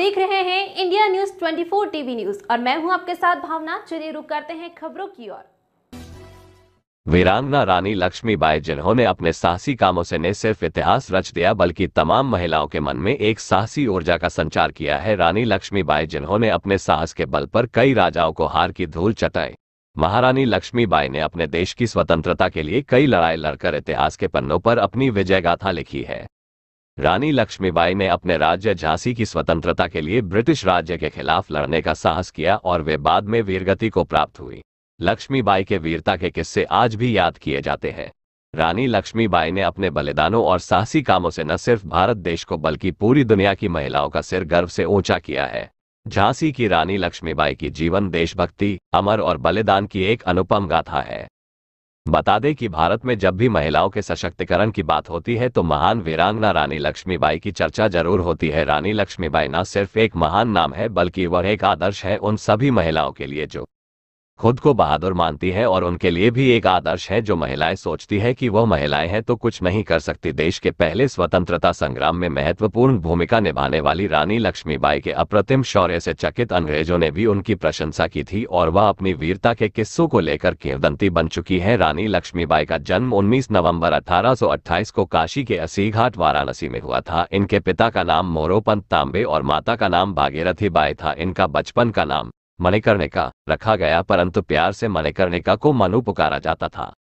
देख रहे हैं इंडिया न्यूज 24 टीवी न्यूज और मैं हूं आपके साथ भावना। चलिए रुक करते हैं खबरों की ओर। वीरांगना रानी लक्ष्मीबाई, जिन्होंने अपने साहसी कामों से न सिर्फ इतिहास रच दिया बल्कि तमाम महिलाओं के मन में एक साहसी ऊर्जा का संचार किया है। रानी लक्ष्मीबाई, जिन्होंने अपने साहस के बल पर कई राजाओं को हार की धूल चटाई। महारानी लक्ष्मीबाई ने अपने देश की स्वतंत्रता के लिए कई लड़ाई लड़कर इतिहास के पन्नों पर अपनी विजय गाथा लिखी है। रानी लक्ष्मीबाई ने अपने राज्य झांसी की स्वतंत्रता के लिए ब्रिटिश राज्य के खिलाफ लड़ने का साहस किया और वे बाद में वीरगति को प्राप्त हुई। लक्ष्मीबाई के वीरता के किस्से आज भी याद किए जाते हैं। रानी लक्ष्मीबाई ने अपने बलिदानों और साहसी कामों से न सिर्फ भारत देश को बल्कि पूरी दुनिया की महिलाओं का सिर गर्व से ऊंचा किया है। झांसी की रानी लक्ष्मीबाई की जीवन देशभक्ति, अमर और बलिदान की एक अनुपम गाथा है। बता दें कि भारत में जब भी महिलाओं के सशक्तिकरण की बात होती है तो महान वीरांगना रानी लक्ष्मीबाई की चर्चा जरूर होती है। रानी लक्ष्मीबाई न सिर्फ एक महान नाम है बल्कि वह एक आदर्श है उन सभी महिलाओं के लिए जो खुद को बहादुर मानती है, और उनके लिए भी एक आदर्श है जो महिलाएं सोचती है कि वह महिलाएं हैं तो कुछ नहीं कर सकती। देश के पहले स्वतंत्रता संग्राम में महत्वपूर्ण भूमिका निभाने वाली रानी लक्ष्मीबाई के अप्रतिम शौर्य से चकित अंग्रेजों ने भी उनकी प्रशंसा की थी और वह अपनी वीरता के किस्सों को लेकर किंवदंती बन चुकी है। रानी लक्ष्मीबाई का जन्म 19 नवंबर 1828 को काशी के अस्सी-घाट वाराणसी में हुआ था। इनके पिता का नाम मोरोपंत तांबे और माता का नाम भागीरथी बाई था। इनका बचपन का नाम मणिकर्णिका रखा गया, परंतु प्यार से मणिकर्णिका को मनु पुकारा जाता था।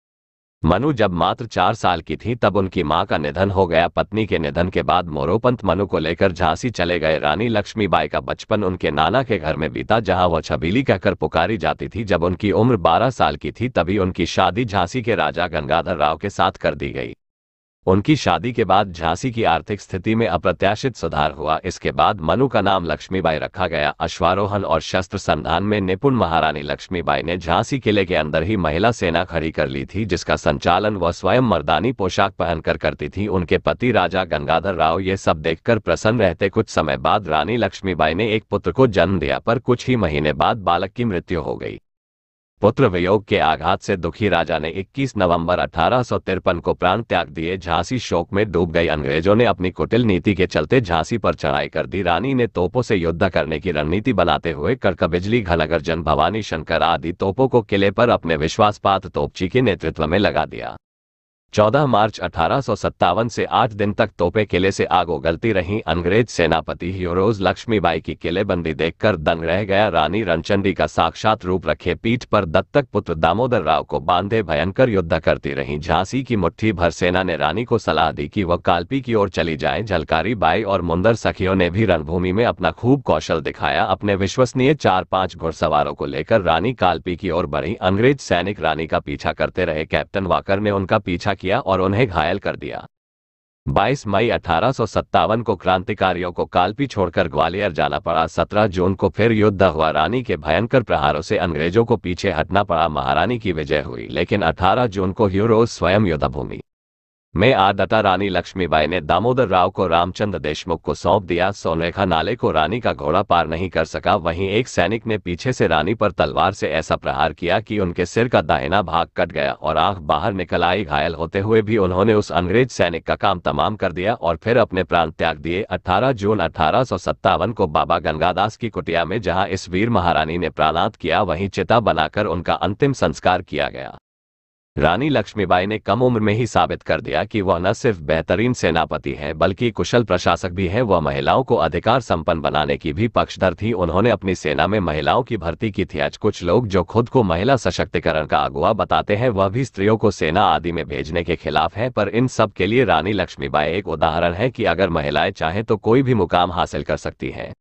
मनु जब मात्र 4 साल की थी तब उनकी मां का निधन हो गया। पत्नी के निधन के बाद मोरोपंत मनु को लेकर झांसी चले गए। रानी लक्ष्मीबाई का बचपन उनके नाना के घर में बीता, जहां वह छबीली कहकर पुकारी जाती थी। जब उनकी उम्र 12 साल की थी तभी उनकी शादी झांसी के राजा गंगाधर राव के साथ कर दी गई। उनकी शादी के बाद झांसी की आर्थिक स्थिति में अप्रत्याशित सुधार हुआ। इसके बाद मनु का नाम लक्ष्मीबाई रखा गया। अश्वारोहण और शस्त्र संधान में निपुण महारानी लक्ष्मीबाई ने झांसी किले के अंदर ही महिला सेना खड़ी कर ली थी, जिसका संचालन वह स्वयं मर्दानी पोशाक पहनकर करती थी। उनके पति राजा गंगाधर राव ये सब देखकर प्रसन्न रहते। कुछ समय बाद रानी लक्ष्मीबाई ने एक पुत्र को जन्म दिया, पर कुछ ही महीने बाद बालक की मृत्यु हो गई। पुत्र वियोग के आघात से दुखी राजा ने 21 नवंबर 1853 को प्राण त्याग दिए। झांसी शोक में डूब गई। अंग्रेजों ने अपनी कुटिल नीति के चलते झांसी पर चढ़ाई कर दी। रानी ने तोपों से युद्ध करने की रणनीति बनाते हुए कड़कबिजली, घनगर्जन, भवानी शंकर आदि तोपों को किले पर अपने विश्वासपात्र तोपची के नेतृत्व में लगा दिया। 14 मार्च 1857 से 8 दिन तक तोपें किले से आग उगलती रहीं। अंग्रेज सेनापति हीरोज लक्ष्मीबाई की किलेबंदी देखकर दंग रह गया। रानी रणचंडी का साक्षात रूप रखे पीठ पर दत्तक पुत्र दामोदर राव को बांधे भयंकर युद्ध करती रहीं। झांसी की मुट्ठी भर सेना ने रानी को सलाह दी कि वह कालपी की ओर चली जाए। झलकारी बाई और मुंदर सखियों ने भी रणभूमि में अपना खूब कौशल दिखाया। अपने विश्वसनीय 4-5 घुड़सवारों को लेकर रानी कालपी की ओर बढ़ी। अंग्रेज सैनिक रानी का पीछा करते रहे। कैप्टन वाकर ने उनका पीछा किया और उन्हें घायल कर दिया। 22 मई 1857 को क्रांतिकारियों को कालपी छोड़कर ग्वालियर जाना पड़ा। 17 जून को फिर युद्ध हुआ। रानी के भयंकर प्रहारों से अंग्रेजों को पीछे हटना पड़ा। महारानी की विजय हुई, लेकिन 18 जून को हीरोज स्वयं युद्धभूमि में आ डटा। रानी लक्ष्मीबाई ने दामोदर राव को रामचंद्र देशमुख को सौंप दिया। सोनरेखा नाले को रानी का घोड़ा पार नहीं कर सका। वहीं एक सैनिक ने पीछे से रानी पर तलवार से ऐसा प्रहार किया कि उनके सिर का दाहिना भाग कट गया और आंख बाहर निकल आई। घायल होते हुए भी उन्होंने उस अंग्रेज सैनिक का काम तमाम कर दिया और फिर अपने प्राण त्याग दिए। 18 जून 1857 को बाबा गंगादास की कुटिया में, जहां इस वीर महारानी ने प्राणांत किया, वहीं चिता बनाकर उनका अंतिम संस्कार किया गया। रानी लक्ष्मीबाई ने कम उम्र में ही साबित कर दिया कि वह न सिर्फ बेहतरीन सेनापति है बल्कि कुशल प्रशासक भी है। वह महिलाओं को अधिकार संपन्न बनाने की भी पक्षधर थी। उन्होंने अपनी सेना में महिलाओं की भर्ती की थी। आज कुछ लोग जो खुद को महिला सशक्तिकरण का अगुवा बताते हैं, वह भी स्त्रियों को सेना आदि में भेजने के खिलाफ है, पर इन सब के लिए रानी लक्ष्मीबाई एक उदाहरण है कि अगर महिलाएं चाहें तो कोई भी मुकाम हासिल कर सकती हैं।